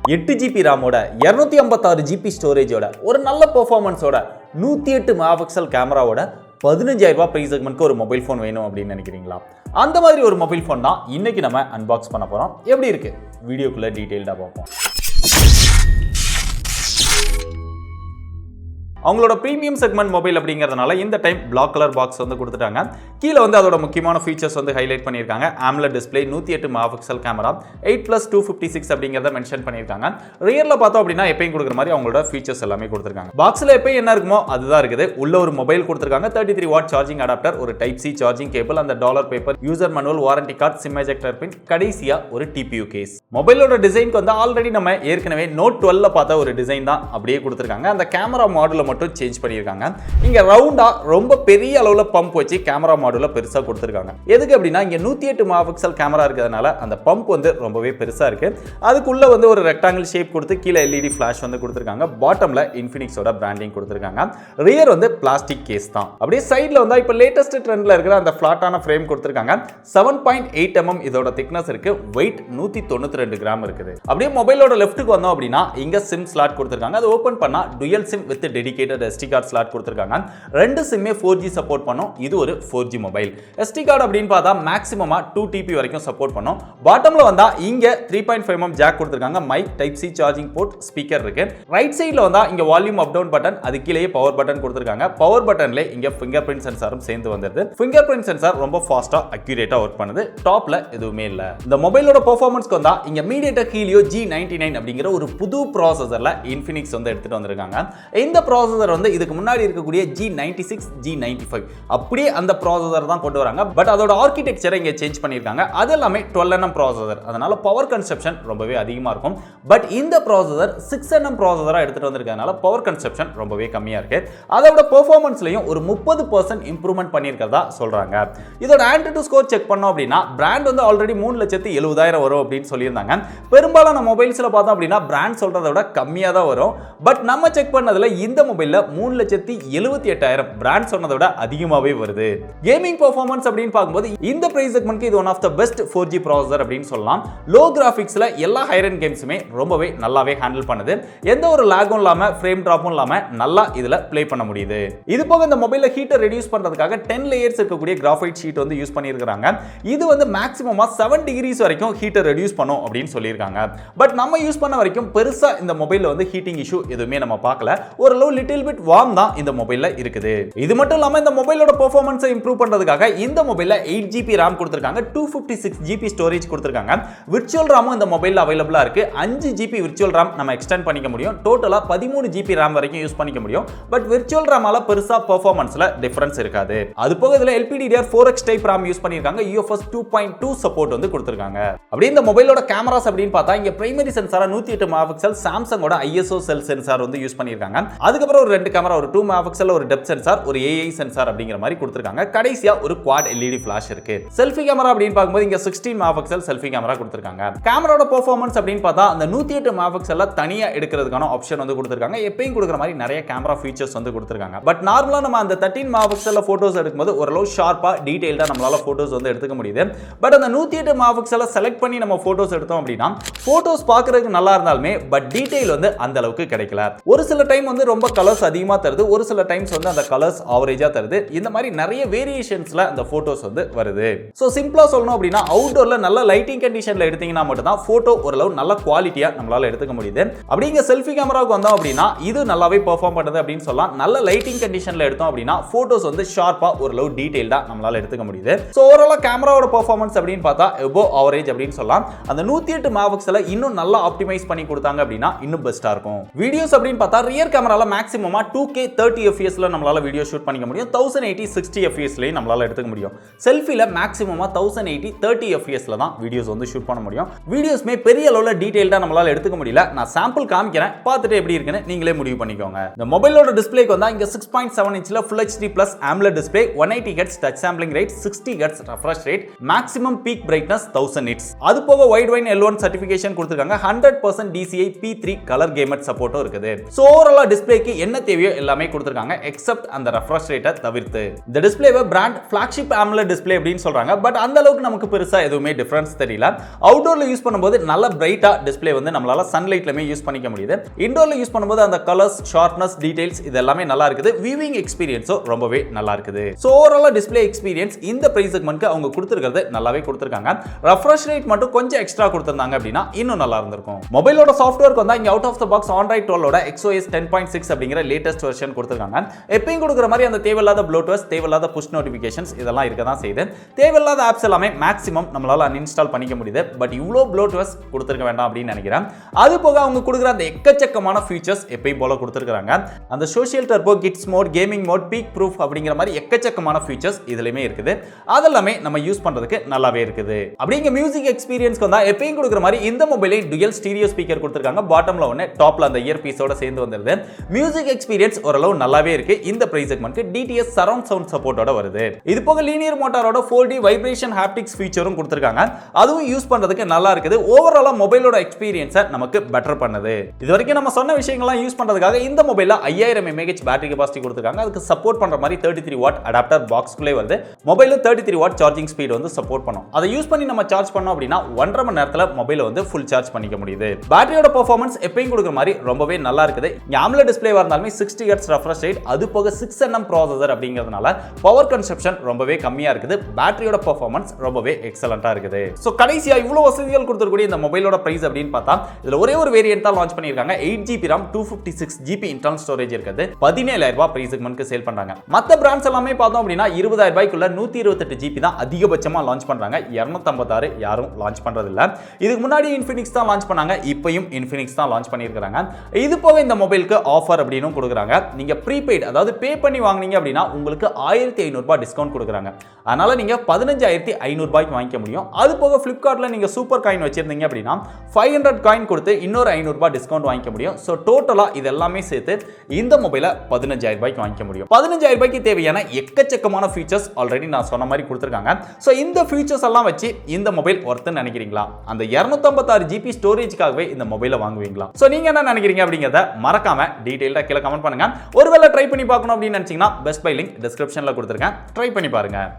8GB ராமோட 256GB ஸ்டோரேஜோட ஒரு நல்ல பெர்ஃபார்மன்ஸோட 108 megapixel கேமராவோட 15000 ரூபாய் பிரைஸ் செக்மென்ட்க்கு ஒரு மொபைல் ஃபோன் வேணும் அப்படின்னு நினைக்கிறீங்களா? அந்த மாதிரி ஒரு மொபைல் ஃபோன் தான் இன்னைக்கு நம்ம அன்பாக்ஸ் பண்ண போறோம். எப்படி இருக்கு வீடியோக்குள்ள டீடைல்டா பார்ப்போம். அவங்களோட பிரீமியம் செக்மெண்ட் மொபைல் அப்படிங்கிறதுனால இந்த டைம் பிளாக் கலர் பாக்ஸ் வந்து கொடுத்துட்டாங்க. கீழே வந்து அதோட முக்கியமான ஃபீச்சர்ஸ் வந்து ஹைலைட் பண்ணியிருக்காங்க. AMOLED டிஸ்பிளே, 108 மெகாபிக்சல் கேமரா, 8+256 அப்படிங்கிறத மென்ஷன் பண்ணியிருக்காங்க. ரியரில் பார்த்தோம் அப்படின்னா எப்பயும் கொடுக்குற மாதிரி அவங்களோட ஃபீச்சர்ஸ் எல்லாமே கொடுத்துருக்காங்க. பாக்ஸில் எப்பயும் என்ன இருக்குமோ அதுதான் இருக்குது. உள்ள ஒரு மொபைல் கொடுத்துருக்காங்க, 33 வாட் சார்ஜிங் அடாப்டர், ஒரு டைப் சி சார்ஜிங் கேபிள், அந்த dollar paper, user manual, warranty card, sim ejector பின், கடைசியா ஒரு டிபியூ கேஸ். மொபைலோட டிசைனுக்கு வந்து ஆல்ரெடி நம்ம ஏற்கனவே நோட் 12ல பார்த்த ஒரு டிசைன் தான் அப்படியே கொடுத்துருக்காங்க. அந்த கேமரா மாடல மட்டும் சேஞ்ச் பண்ணியிருக்காங்க. இங்க ரவுண்டா ரொம்ப பெரிய அளவுல பம்ப் வச்சு கேமரா மாடுல பெருசா கொடுத்துருக்காங்க. எதுக்கு அப்படின்னா இங்க 108 மெகாபிக்சல் கேமரா இருக்கிறதுனால அந்த பம்ப் வந்து ரொம்பவே பெருசா இருக்கு. அதுக்குள்ள வந்து ஒரு ரெக்டாங்கிள் ஷேப் கொடுத்து கீழே எல்இடி ஃபிளாஷ் வந்து கொடுத்துருக்காங்க. பாட்டம்ல இன்ஃபினிக்ஸோட பிராண்டிங் கொடுத்துருக்காங்க. ரியர் வந்து பிளாஸ்டிக் கேஸ் தான். அப்படியே சைடுல வந்து இப்போ லேட்டஸ்ட் ட்ரெண்ட்ல இருக்கிற அந்த ஃபிளாட்டான ஃப்ரேம் கொடுத்துருக்காங்க. 7.8 mm இதோட திக்னஸ் இருக்கு. வெயிட் 192 கிராம் இருக்குது. அப்படியே மொபைலோட லெஃப்ட்டுக்கு வந்தோம் அப்படின்னா இங்க சிம் ஸ்லாட் கொடுத்துருக்காங்க. அது ஓபன் பண்ணா dual sim with dedicated SD card slot கொடுத்திருக்காங்க. ரெண்டு சிம்மே 4G சப்போர்ட் பண்ணும். இது ஒரு 4G மொபைல். SD கார்டு அப்படினு பார்த்தா மேக்ஸिमமா 2TB வரைக்கும் சப்போர்ட் பண்ணும். பாட்டம்ல வந்தா இங்க 3.5 mm ஜாக் கொடுத்திருக்காங்க. Mic, type C charging port, speaker இருக்கு. ரைட் சைடுல வந்தா இங்க வால்யூம் அப் டவுன் பட்டன், அது கீழேயே பவர் பட்டன் கொடுத்திருக்காங்க. பவர் பட்டன்ல இங்க ஃபிங்கர் பிரிண்ட் சென்சாரும் சேர்ந்து வந்திருது. ஃபிங்கர் பிரிண்ட் சென்சார் ரொம்ப ஃபாஸ்டா அக்யூரேட்டா வர்க் பண்ணுது. டாப்ல எதுவுமே இல்ல. இந்த மொபைலோட பெர்ஃபார்மன்ஸ்க்கு வந்தா இங்க MediaTek Helio G99 அப்படிங்கிற ஒரு புது ப்ராசஸர்ல Infinix வந்து எடுத்துட்டு வந்திருக்காங்க. இந்த ப்ராசஸர் வந்து இதுக்கு முன்னாடி இருக்கக்கூடிய G96, G95 அப்படியே அந்த ப்ராசஸர் தான் கொண்டு வராங்க. பட் அதோட ஆர்க்கிடெக்சரை இங்க சேஞ்ச் பண்ணிருக்காங்க. அது எல்லாமே 12nm ப்ராசஸர். அதனால பவர் கன்சப்ஷன் ரொம்பவே அதிகமா இருக்கும். பட் இந்த ப்ராசஸர் 6nm ப்ராசஸரா எடுத்துட்டு வந்திருக்கனால பவர் கன்சப்ஷன் ரொம்பவே கம்மியா இருக்கு. அதோட பெர்ஃபார்மன்ஸ்லயும் ஒரு 30% இம்ப்ரூவ்மென்ட் பண்ணிருக்கதா சொல்றாங்க. இதோட ஆன்டிடு ஸ்கோர் செக் பண்ணோம் அப்படின்னா பிராண்ட் வந்து ஆல்ரெடி 3,70,000 வரும் அப்படின்னு சொல்லியிருந்தாங்க. பெரும்பாலான மொபைல்ஸ்ல பார்த்தோம் அப்படின்னா பிராண்ட் சொல்றதை விட கம்மியா தான் வரும். பட் நம்ம செக் பண்ணதுல இந்த மொபைல்ல 3,78,000 பிராண்ட் சொன்னதை விட அதிகமாவே வருது. கேமிங் பெர்ஃபார்மன்ஸ் அப்படின்னு பார்க்கும்போது இந்த பிரைஸ் செக்மென்ட்க்கு இது one of the best 4G processor அப்படின்னு சொல்லலாம். லோ கிராபிக்ஸ்ல எல்லா ஹையர் எண்ட் கேம்ஸுமே ரொம்பவே நல்லாவே ஹேண்டில் பண்ணுது. எந்த ஒரு லாகும் இல்லாம ஃப்ரேம் டிராப்பும் இல்லாம நல்லா இதுல ப்ளே பண்ண முடியுது. இது போக இந்த மொபைல்ல ஹீட்டர் ரெடியூஸ் பண்றதுக்காக 10 லேயர்ஸ் இருக்கக்கூடிய கிராஃபைட் ஷீட் வந்து யூஸ் பண்ணியிருக்காங்க. இது வந்து மேக்ஸிமமா 7 டிகிரிஸ் வரைக்கும் ஹீட்டர் ரெடியூஸ் பண்ணும் அப்படின்னு சொல்லியிருக்காங்க. பட் நம்ம யூஸ் பண்ண வரைக்கும் பெருசா இந்த மொபைல்ல வந்து ஹீட்டிங் இஷ்யூ எதுவுமே நம்ம பார்க்கல. ஓரளவு லிட்டில் பிட் வார்ம் தான் இந்த மொபைல்ல இருக்குது. இது மட்டும் இல்லாம இந்த மொபைலோட பெர்ஃபார்மன்ஸை இம்ப்ரூவ் பண்றதுக்காக இந்த மொபைல்ல 8GB RAM கொடுத்திருக்காங்க. 256GB ஸ்டோரேஜ் கொடுத்திருக்காங்க. விர்ச்சுவல் RAM இந்த மொபைல்ல அவைலபிளா இருக்கு. 5GB விர்ச்சுவல் RAM நம்ம எக்ஸ்டெண்ட் பண்ணிக்க முடியும். டோட்டலா 13GB RAM வரைக்கும் யூஸ் பண்ணிக்க முடியும். பட் விர்ச்சுவல் RAMால பெருசா பெர்ஃபார்மன்ஸ்ல டிஃபரன்ஸ் இருக்காது. அது போக இதுல LPDDR4X டைப் RAM யூஸ் பண்ணிருக்காங்க. UFS 2.2 சப்போர்ட் வந்து கொடுத்திருக்காங்க. அப்படியே இந்த மொபைலோட கேமராஸ் அப்படின்னு பார்த்தா இங்க பிரைமரி சென்சாரா 108 மெகாபிக்சல் சாம்சங்கோட ISO செல் சென்சார் வந்து யூஸ் பண்ணிருக்காங்க. அதுக்கப்புறம் ஒரு ரெண்டு கேமரா, ஒரு 2 மெகாபிக்சல், ஒரு டெப்த் சென்சார், ஒரு AI சென்சார் அப்படிங்கிற மாதிரி கொடுத்திருக்காங்க. கடைசியா ஒரு குவாட் LED ஃபிளாஷ் இருக்கு. செல்ஃபி கேமரா அப்படின்னு பார்க்கும்போது இங்க 16 மெகாபிக்சல் செல்ஃபி கேமரா கொடுத்திருக்காங்க. கேமராவோட பெர்ஃபார்மன்ஸ் அப்படின்னு பார்த்தா அந்த 108 மெகாபிக்சல்ல தனியா எடுக்கிறதுக்கான ஆப்ஷன் வந்து கொடுத்திருக்காங்க. எப்பயும் கொடுக்குற மாதிரி நிறைய கேமரா ஃபீச்சர்ஸ் வந்து கொடுத்திருக்காங்க. பட் நார்மலா நம்ம அந்த 13 மெகாபிக்சல்ல போட்டோஸ் எடுக்கும்போது ஓரளவு ஷார்ப்பா டீடைல்டா நம்மளால போட்டோஸ் வந்து எடுத்துக்க முடியுது. பட் அந்த 108 மெகாபிக்சல்ல செலக்ட் பண்ணி நம்ம போட்டோஸ் எடுத்தோம் அப்படின்னா போட்டோஸ் பார்க்கிறதுக்கு நல்லா இருந்தாலுமே பட் டீடைல் வந்து அந்த அளவுக்கு கிடைக்கல. ஒரு சில டைம் வந்து ரொம்ப கலர்ஸ் அதிகமா தருது, ஒரு சில டைம்ஸ் வந்து அந்த கலர்ஸ் ஆவரேஜா தருது. இந்த மாதிரி நிறைய வேரியேஷன்ஸ்ல அந்த போட்டோஸ் வந்து வருது. சோ சிம்பிளா சொல்லணும் அப்படின்னா அவுட்டோர்ல நல்ல லைட்டிங் கண்டிஷன்ல எடுத்தீங்கன்னா மட்டும் தான் போட்டோ ஓரளவு நல்ல குவாலிட்டியா நம்மளால எடுத்துக்க முடியுது. அப்படிங்க செல்ஃபி கேமராவுக்கு வந்தோம் அப்படின்னா இது நல்லாவே பெர்ஃபார்ம் பண்ணுது அப்படின்னு சொல்லலாம். நல்ல லைட்டிங் கண்டிஷன்ல எடுத்தோம் அப்படின்னா போட்டோஸ் வந்து ஷார்ப்பா ஓரளவு டீடைல்டா நம்மளால எடுத்துக்க முடியுது. சோ ஓவராலா கேமராவோட பெர்ஃபார்மன்ஸ் அப்படின்னு பார்த்தா எபோவ் ஆவரேஜ் அப்படின்னு சொல்லலாம். அந்த 108 மெகாபிக்சலை இன்னும் நல்லா ஆப்டிமைஸ் பண்ணி கொடுத்தாங்க அப்படின்னா இன்னும் பெஸ்டா இருக்கும். வீடியோஸ் அப்படின்னு பார்த்தா ரியர் கேமரால மேக்ஸிமமா 2K 30 FPS ல நம்மளால வீடியோ ஷூட் பண்ணிக்க முடியும். 1080 60 FPS லயே நம்மளால எடுத்துக்க முடியும். செல்ஃபில மேக்ஸிமமா 1080 30 FPS ல தான் வீடியோஸ் வந்து ஷூட் பண்ண முடியும். வீடியோஸ்மே பெரிய அளவுல டீடைல்டா நம்மளால எடுத்துக்க முடியல. நான் சாம்பிள் காமிக்கிறேன், பார்த்துட்டு எப்படி இருக்குன்னு நீங்களே முடிவு பண்ணிக்கோங்க. இந்த மொபைலோட டிஸ்ப்ளேக்கு வந்தா இங்க 6.7 இன்ச்ல Full HD Plus AMOLED display, 180 Hz touch sampling rate, 60 Hz refresh rate, maximum peak brightness 1000 nits. அது போக வைட் வைன் L1 சர்டிஃபிகேஷன் கொடுத்திருக்காங்க. 100% DCI P3 கலர் கேமட் சப்போர்ட்டும் இருக்குது. சோ ஓவராலா டிஸ்ப்ளேக்கு என்ன தேவையோ எல்லாமே கொடுத்திருக்காங்க எக்ஸெப்ட் அந்த refresh rate தவிர்த்து. இந்த டிஸ்ப்ளேவை பிராண்ட் ஃபிளாக்ஷிப் AMOLED டிஸ்ப்ளே அப்படின்னு சொல்றாங்க. பட் அந்த அளவுக்கு நமக்கு பெருசா எதுவுமே டிஃபரன்ஸ் தெரியல. அவுட்டோர்ல யூஸ் பண்ணும்போது நல்ல பிரைட்டா டிஸ்ப்ளே வந்து நம்மளால சன்லைட்லமே யூஸ் பண்ணிக்க முடியுது. இன்டோர்ல யூஸ் பண்ணும்போது அந்த கலர்ஸ், ஷார்ப்னஸ், டீடைல்ஸ் இது எல்லாமே நல்லா இருக்குது. வியூவிங் எக்ஸ்பீரியன்ஸும் ரொம்பவே நல்லா இருக்குது. சோ ஓவராலா டிஸ்ப்ளே எக்ஸ்பீரியன்ஸ் இந்த பிரைஸ் செக்மென்ட்க்கு அவங்க கொடுத்திருக்கிறது நல்லாவே கொடுத்திருக்காங்க. ரெஃப்ரெஷ் ரேட் மட்டும் கொஞ்சம் எக்ஸ்ட்ரா கொடுத்திருந்தாங்க அப்படினா இன்னும் நல்லா இருந்திருக்கும். மொபைலோட சாஃப்ட்வேருக்கு வந்தா இங்க out of the box Android 12 ஓட XOS 10.6 அப்படிங்கிற லேட்டஸ்ட் வெர்ஷன் கொடுத்திருக்காங்க. எப்பவும் கொடுக்குற மாதிரி அந்த தேவையில்லாத ப்ளூடூத், தேவையில்லாத புஷ் நோட்டிஃபிகேஷன்ஸ் இதெல்லாம் இருக்க தான் செய்யுது. தேவையில்லாத ஆப்ஸ் எல்லாமே மேக்ஸிமம் நம்மளால அன்இன்ஸ்டால் பண்ணிக்க முடியுது. பட் இவ்வளோ ப்ளூடூத் கொடுத்திருக்க வேண்டாம் அப்படின்னு நினைக்கிறேன். அது போக அவங்க கொடுக்குற அந்த எக்கச்சக்கமான ஃபீச்சர்ஸ் எப்பயும் போல கொடுத்திருக்காங்க. அந்த social turbo, kids mode, gaming mode, peek proof அப்படிங்கிற மாதிரி எக்கச்சக்கமான ஃபீச்சர்ஸ் இதுலயுமே இருக்குது. அதெல்லாமே நம்ம யூஸ் பண்றதுக்கு நல்லாவே இருக்குது. அப்படிங்க மியூசிக் எக்ஸ்பீரியன்ஸ்க்கு வந்தா எப்பயும் கொடுக்குற மாதிரி இந்த மொபைலே டுயல் ஸ்டீரியோ ஸ்பீக்கர் கொடுத்திருக்காங்க. பாட்டம்ல ஒன்னு, டாப்ல அந்த இயர் பீஸோட சேர்ந்து வந்துருது. மியூசிக் எக்ஸ்பீரியன்ஸ் ஓரளவு நல்லாவே இருக்கு. இந்த பிரைஸ் செக்மென்ட்க்கு DTS சரவுண்ட் சவுண்ட் சப்போர்ட்டோட வருது. இது போக லீனியர் மோட்டாரோட 4D வைப்ரேஷன் ஹாப்டிக்ஸ் ஃபீச்சரும் கொடுத்திருக்காங்க. அதுவும் யூஸ் பண்றதுக்கு நல்லா இருக்குது. ஓவராலா மொபைலோட எக்ஸ்பீரியன்ஸை நமக்கு பெட்டர் பண்ணுது. இதுவரைக்கும் நம்ம சொன்ன விஷயங்கள்லாம் யூஸ் பண்றதுக்காக இந்த மொபைல்ல 5000 mAh பேட்டரி கெபாசிட்டி கொடுத்திருக்காங்க. அதுக்கு சப்போர்ட் பண்ற மாதிரி 33 வாட் அடாப்டர் பாக்ஸ்க்குள்ளே வருது. மொபைல்ல 33 வாட் சார்ஜிங் ஸ்பீட் வந்து சப்போர்ட் பண்ணும். அதை யூஸ் பண்ணி நம்ம சார்ஜ் பண்ணோம் அப்படின்னா 1.5 மணி நேரத்துல மொபைலை வந்து ஃபுல் சார்ஜ் பண்ணிக்க முடியுது. பேட்டரியோட பெர்ஃபார்மன்ஸ் எப்பயும் கொடுக்குற மாதிரி ரொம்பவே நல்லா இருக்குது. AMOLED டிஸ்ப்ளேவா இருந்தாலுமே 60 Hz ரெஃப்ரெஷ் ரேட், அது போக 6nm ப்ராசஸர் அப்படிங்கிறதுனால பவர் கன்சப்ஷன் ரொம்பவே கம்மியா இருக்குது. பேட்டரியோட பெர்ஃபார்மன்ஸ் ரொம்பவே எக்ஸலென்ட்டா இருக்குது. சோ கடைசியா இவ்வளவு வசதிகள் கொடுத்திருக்கக்கூடிய இந்த மொபைலோட பிரைஸ் அப்படின்னு பார்த்தா இதுல ஒரே ஒரு வேரியன்ட் தான் லான்ச் பண்ணிருக்காங்க. 8GB RAM 256GB internal storage இருக்குது. 17000 ரூபாய் பிரைஸ் செக்மென்ட்க்கு சேல் பண்றாங்க. மத்த பிராண்ட்ஸ் எல்லாமே பார்த்தோம் அப்படின்னா 20000 ரூபாய்க்குள்ள 128GB தான் அதிகபட்சமா லான்ச் பண்றாங்க. 256 யாரும் லான்ச் பண்றது இல்ல. இதுக்கு முன்னாடி Infinix தான் லான்ச் பண்ணாங்க. இப்பயும் Infinix தான் லான்ச் பண்ணிருக்காங்க. இது போக இந்த மொபைலுக்கு ஆஃபர் அப்படினும் கொடுக்குறாங்க. நீங்க ப்ரீபெய்ட் அதாவது பே பண்ணி வாங்குனீங்க அப்படின்னா உங்களுக்கு 1500 ரூபாய் டிஸ்கவுண்ட் கொடுக்குறாங்க. அதனால நீங்க 15500 ரூபாய்க்கு வாங்கிக்க முடியும். அது போக Flipkartல நீங்க சூப்பர் காயின் வச்சிருந்தீங்க அப்படின்னா 500 காயின் கொடுத்து இன்னொரு 500 ரூபாய் டிஸ்கவுண்ட் வாங்கிக்க முடியும். சோ டோட்டலா இது எல்லாமே சேர்த்து இந்த மொபைலை 15000 ரூபாய்க்கு வாங்கிக்க முடியும். 15000 ரூபாய்க்கு தேவையான எக்கச்சக்கமான ஃபீச்சர்ஸ் ஆல்ரெடி நான் சொன்ன மாதிரி கொடுத்திருக்காங்க. சோ இந்த ஃபீச்சர்ஸ் எல்லாம் வச்சு இந்த மொபைல் ஒர்த்னு நினைக்கிறீங்களா? அந்த 256GB ஸ்டோரேஜ்க்காகவே இந்த மொபைலை வாங்குவீங்களா? சோ நீங்க என்ன நினைக்கிறீங்க அப்படிங்கறத மறக்காம டீடைலா கீழ கமெண்ட் பண்ணுங்க. ஒருவேளை ட்ரை பண்ணி பார்க்கணும் அப்படின்னு நினைச்சீங்கன்னா பெஸ்ட் பை லிங்க் டிஸ்கிரிப்ஷன்ல கொடுத்திருக்கேன். ட்ரை பண்ணி பாருங்க.